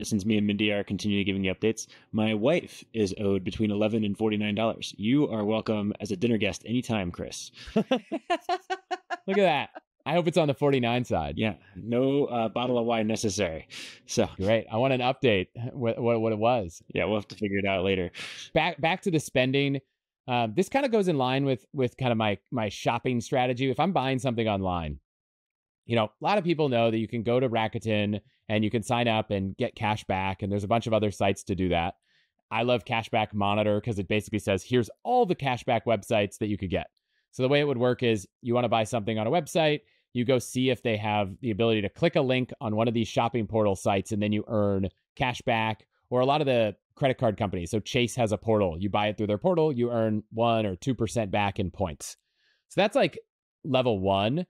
since me and Mindy are continuing giving you updates, my wife is owed between $11 and $49. You are welcome as a dinner guest anytime, Chris. Look at that. I hope it's on the 49 side. Yeah, no bottle of wine necessary. So great. I want an update what it was. Yeah, we'll have to figure it out later. Back to the spending. This kind of goes in line with kind of my shopping strategy. If I'm buying something online, a lot of people know that you can go to Rakuten and you can sign up and get cash back. And there's a bunch of other sites to do that. I love Cashback Monitor because it basically says, here's all the cashback websites that you could get. So the way it would work is you want to buy something on a website, you go see if they have the ability to click a link on one of these shopping portal sites, and then you earn cash back, or a lot of the credit card companies. So Chase has a portal. You buy it through their portal, you earn 1 or 2% back in points. So that's like level 1.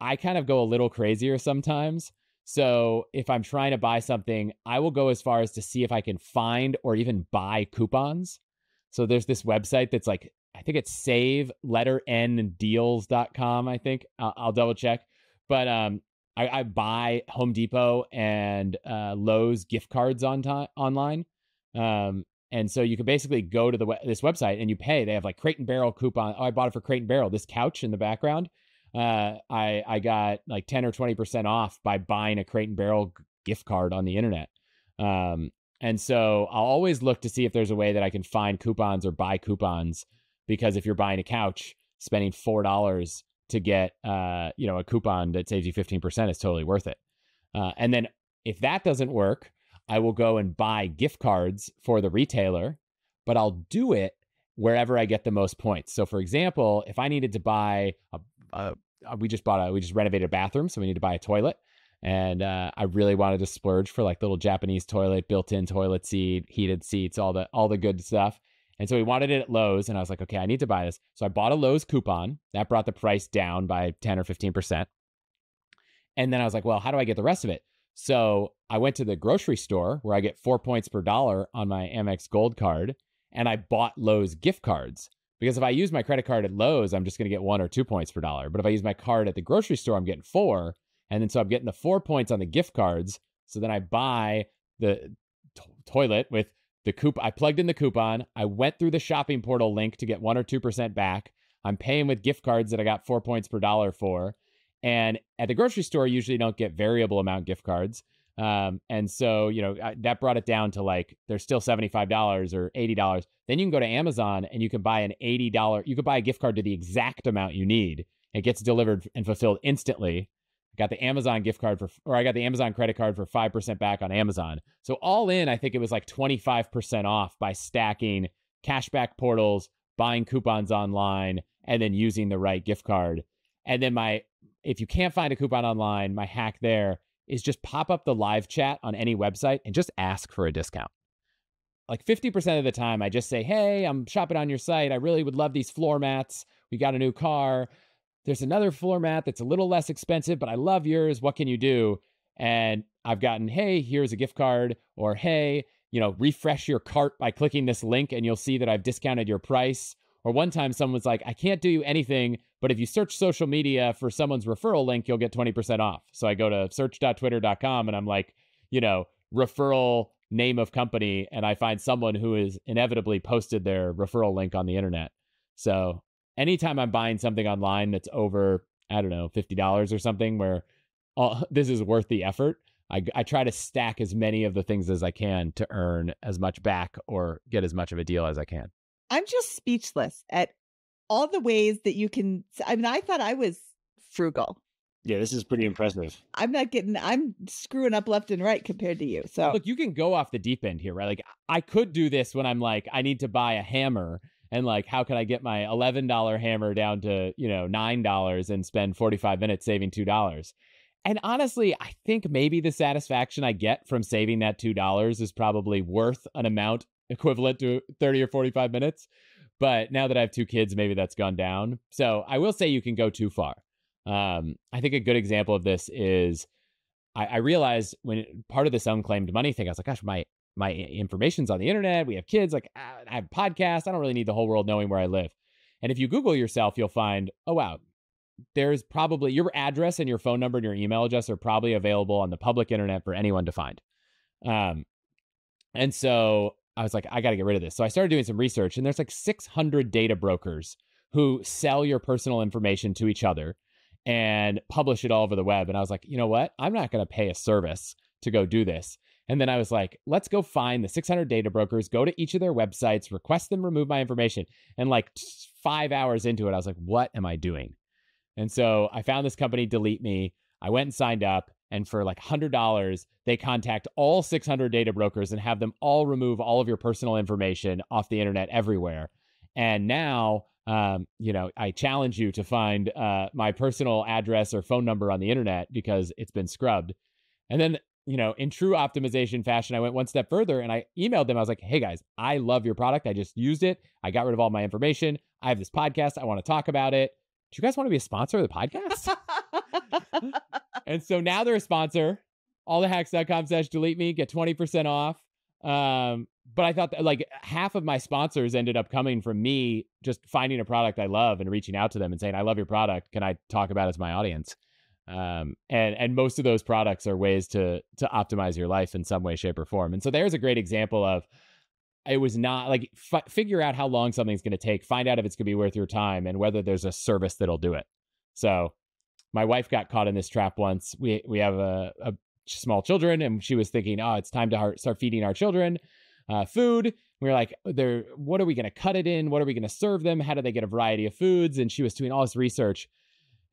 I kind of go a little crazier sometimes. So if I'm trying to buy something, I will go as far as to see if I can find or even buy coupons. So there's this website that's like, I think it's saveletterNdeals.com, I think. I'll double check. But I buy Home Depot and Lowe's gift cards online. And so you can basically go to this website and you pay. They have like Crate and Barrel coupon. Oh, I bought it for Crate and Barrel. This couch in the background. I got like 10 or 20% off by buying a Crate and Barrel gift card on the internet. And so I'll always look to see if there's a way that I can find coupons or buy coupons, because if you're buying a couch, spending $4 to get, a coupon that saves you 15% is totally worth it. And then if that doesn't work, I will go and buy gift cards for the retailer, but I'll do it wherever I get the most points. So for example, if I needed to buy we just renovated a bathroom, so we need to buy a toilet. And I really wanted to splurge for like little Japanese toilet, built-in toilet seat, heated seats, all the good stuff. And so we wanted it at Lowe's, and I was like, okay, I need to buy this. So I bought a Lowe's coupon. That brought the price down by 10 or 15%. And then I was like, well, how do I get the rest of it? So I went to the grocery store where I get 4 points per dollar on my Amex Gold card, and I bought Lowe's gift cards. Because if I use my credit card at Lowe's, I'm just going to get 1 or 2 points per dollar. But if I use my card at the grocery store, I'm getting 4. And then so I'm getting the 4 points on the gift cards. So then I buy the toilet with the coupon. I plugged in the coupon. I went through the shopping portal link to get 1 or 2% back. I'm paying with gift cards that I got 4 points per dollar for. And at the grocery store, usually you don't get variable amount gift cards. And so, that brought it down to like, there's still $75 or $80. Then you can go to Amazon and you can buy an you could buy a gift card to the exact amount you need. It gets delivered and fulfilled instantly. I got the Amazon I got the Amazon credit card for 5% back on Amazon. So all in, I think it was like 25% off by stacking cashback portals, buying coupons online, and then using the right gift card. And then if you can't find a coupon online, my hack there is just pop up the live chat on any website and just ask for a discount. Like 50% of the time, I just say, hey, I'm shopping on your site. I really would love these floor mats. We got a new car. There's another floor mat that's a little less expensive, but I love yours. What can you do? And I've gotten, hey, here's a gift card, or hey, refresh your cart by clicking this link and you'll see that I've discounted your price. Or one time someone was like, I can't do you anything, but if you search social media for someone's referral link, you'll get 20% off. So I go to search.twitter.com and I'm like, referral name of company, and I find someone who has inevitably posted their referral link on the internet. So anytime I'm buying something online that's over, I don't know, $50 or something, where this is worth the effort, I try to stack as many of the things as I can to earn as much back or get as much of a deal as I can. I'm just speechless at all the ways that you can. I mean, I thought I was frugal. Yeah, this is pretty impressive. I'm screwing up left and right compared to you. So look, you can go off the deep end here, right? Like I could do this when I'm like, I need to buy a hammer. And like, how can I get my $11 hammer down to, $9 and spend 45 minutes saving $2? And honestly, I think maybe the satisfaction I get from saving that $2 is probably worth an amount equivalent to 30 or 45 minutes. But now that I have two kids, maybe that's gone down. So I will say you can go too far. I think a good example of this is I realized when part of this unclaimed money thing, I was like, gosh, my information's on the internet. We have kids. Like, I have podcasts. I don't really need the whole world knowing where I live. And if you Google yourself, you'll find, oh, wow, there's probably your address and your phone number and your email address are probably available on the public internet for anyone to find. And so I was like, I got to get rid of this. So I started doing some research, and there's like 600 data brokers who sell your personal information to each other and publish it all over the web. And I was like, you know what? I'm not going to pay a service to go do this. And then I was like, let's go find the 600 data brokers, go to each of their websites, request them remove my information. And like 5 hours into it, I was like, what am I doing? And so I found this company, Delete Me. I went and signed up. And for like $100, they contact all 600 data brokers and have them all remove all of your personal information off the internet everywhere. And now, I challenge you to find my personal address or phone number on the internet because it's been scrubbed. And then, in true optimization fashion, I went one step further and I emailed them. I was like, hey guys, I love your product. I just used it. I got rid of all my information. I have this podcast. I want to talk about it. Do you guys want to be a sponsor of the podcast? And so now they're a sponsor. Allthehacks.com/delete me, get 20% off. But I thought that like half of my sponsors ended up coming from me just finding a product I love and reaching out to them and saying, I love your product. Can I talk about it to my audience? And most of those products are ways to optimize your life in some way, shape, or form. And so there's a great example of it was not like figure out how long something's going to take, find out if it's going to be worth your time and whether there's a service that'll do it. So my wife got caught in this trap once. We have a small children, and she was thinking, oh, it's time to start feeding our children food. We were like, what are we going to cut it in? What are we going to serve them? How do they get a variety of foods? And she was doing all this research.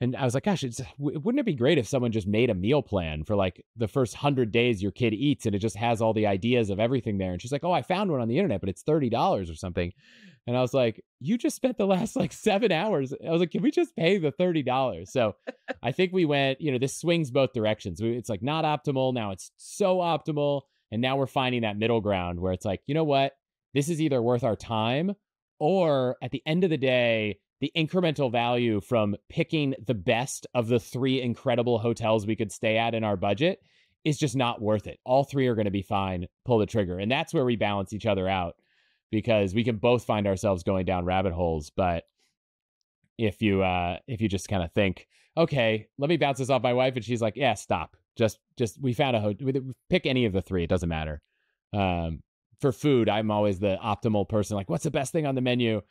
And I was like, gosh, wouldn't it be great if someone just made a meal plan for like the first 100 days your kid eats and it just has all the ideas of everything there? And she's like, oh, I found one on the internet, but it's $30 or something. And I was like, you just spent the last like 7 hours. I was like, can we just pay the $30? So I think we went, this swings both directions. It's like not optimal. Now it's so optimal. And now we're finding that middle ground where it's like, you know what? This is either worth our time or at the end of the day, the incremental value from picking the best of the 3 incredible hotels we could stay at in our budget is just not worth it. All 3 are going to be fine. Pull the trigger. And that's where we balance each other out because we can both find ourselves going down rabbit holes. But if you just kind of think, okay, let me bounce this off my wife. And she's like, yeah, stop. Just we found a hotel. Pick any of the 3. It doesn't matter. For food, I'm always the optimal person. Like, what's the best thing on the menu?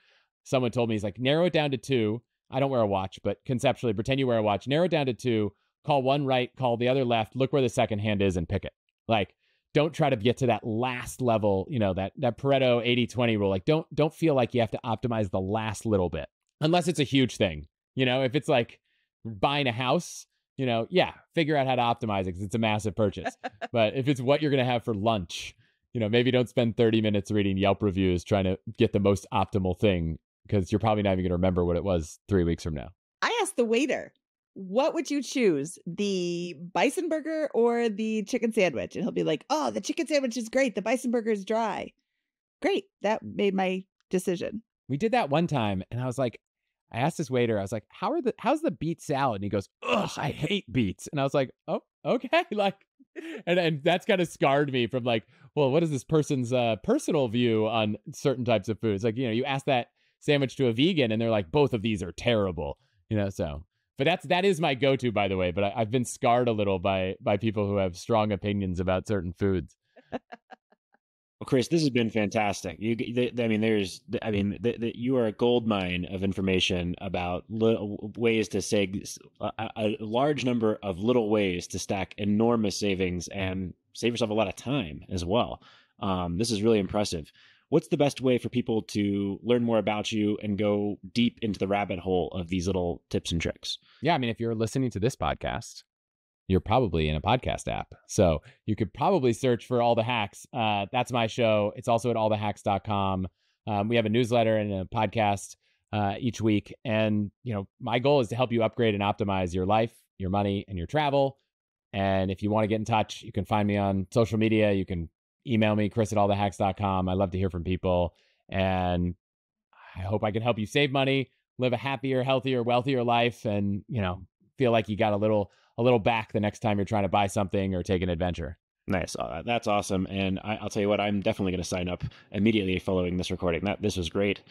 Someone told me, he's like, narrow it down to 2. I don't wear a watch, but conceptually, pretend you wear a watch, narrow it down to two, call one right, call the other left, look where the second hand is and pick it. Like, don't try to get to that last level, that Pareto 80-20 rule. Like, don't feel like you have to optimize the last little bit, unless it's a huge thing. If it's like buying a house, figure out how to optimize it because it's a massive purchase. But if it's what you're going to have for lunch, maybe don't spend 30 minutes reading Yelp reviews trying to get the most optimal thing, because you're probably not even going to remember what it was 3 weeks from now. I asked the waiter, what would you choose, the bison burger or the chicken sandwich? And he'll be like, oh, the chicken sandwich is great. The bison burger is dry. Great. That made my decision. We did that one time, and I was like, I asked this waiter, I was like, how's the beet salad? And he goes, ugh, I hate beets. And I was like, oh, okay. Like, and that's kind of scarred me from like, well, what is this person's personal view on certain types of foods? Like, you ask that sandwich to a vegan and they're like, both of these are terrible, so. But that is my go-to, by the way. But I've been scarred a little by people who have strong opinions about certain foods. Well, Chris, this has been fantastic. You are a gold mine of information about ways to save a large number of little ways to stack enormous savings and save yourself a lot of time as well. This is really impressive. What's the best way for people to learn more about you and go deep into the rabbit hole of these little tips and tricks? Yeah, if you're listening to this podcast, you're probably in a podcast app. So you could probably search for All the Hacks. That's my show. It's also at allthehacks.com. We have a newsletter and a podcast each week. And, my goal is to help you upgrade and optimize your life, your money, and your travel. And if you want to get in touch, you can find me on social media. You can email me, chris@allthehacks.com. I love to hear from people. And I hope I can help you save money, live a happier, healthier, wealthier life, and, feel like you got a little back the next time you're trying to buy something or take an adventure. Nice. That's awesome. And I'll tell you what, I'm definitely going to sign up immediately following this recording. This was great.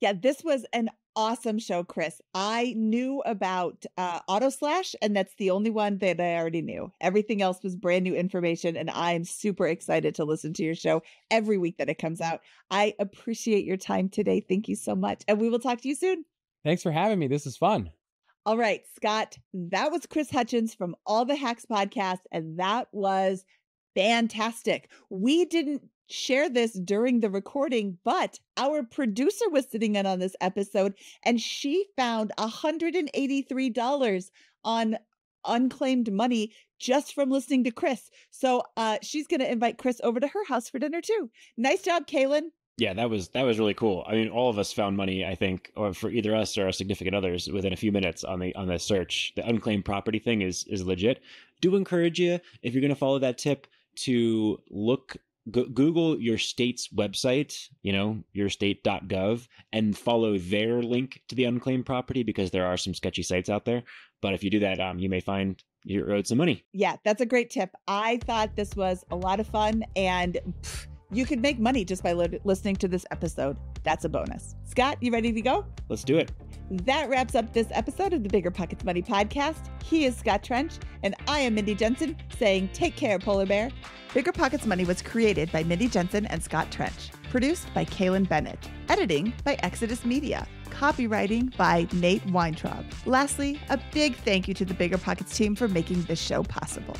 Yeah, this was an awesome show, Chris. I knew about AutoSlash, and that's the only one that I already knew. Everything else was brand new information, and I'm super excited to listen to your show every week that it comes out. I appreciate your time today. Thank you so much. And we will talk to you soon. Thanks for having me. This is fun. All right, Scott, that was Chris Hutchins from All the Hacks podcast, and that was fantastic. We didn't share this during the recording, but our producer was sitting in on this episode, and she found $183 on unclaimed money just from listening to Chris. So she's going to invite Chris over to her house for dinner too. Nice job, Kaylin. Yeah, that was really cool. All of us found money, I think, or for either us or our significant others within a few minutes on the search. The unclaimed property thing is legit. Do encourage you, if you're going to follow that tip, to Google your state's website, yourstate.gov, and follow their link to the unclaimed property, because there are some sketchy sites out there. But if you do that, you may find you're owed some money. Yeah, that's a great tip. I thought this was a lot of fun, and you could make money just by listening to this episode. That's a bonus. Scott, you ready to go? Let's do it. That wraps up this episode of the BiggerPockets Money Podcast. He is Scott Trench, and I am Mindy Jensen, saying take care, Polar Bear. BiggerPockets Money was created by Mindy Jensen and Scott Trench. Produced by Kaylin Bennett. Editing by Exodus Media. Copywriting by Nate Weintraub. Lastly, a big thank you to the BiggerPockets team for making this show possible.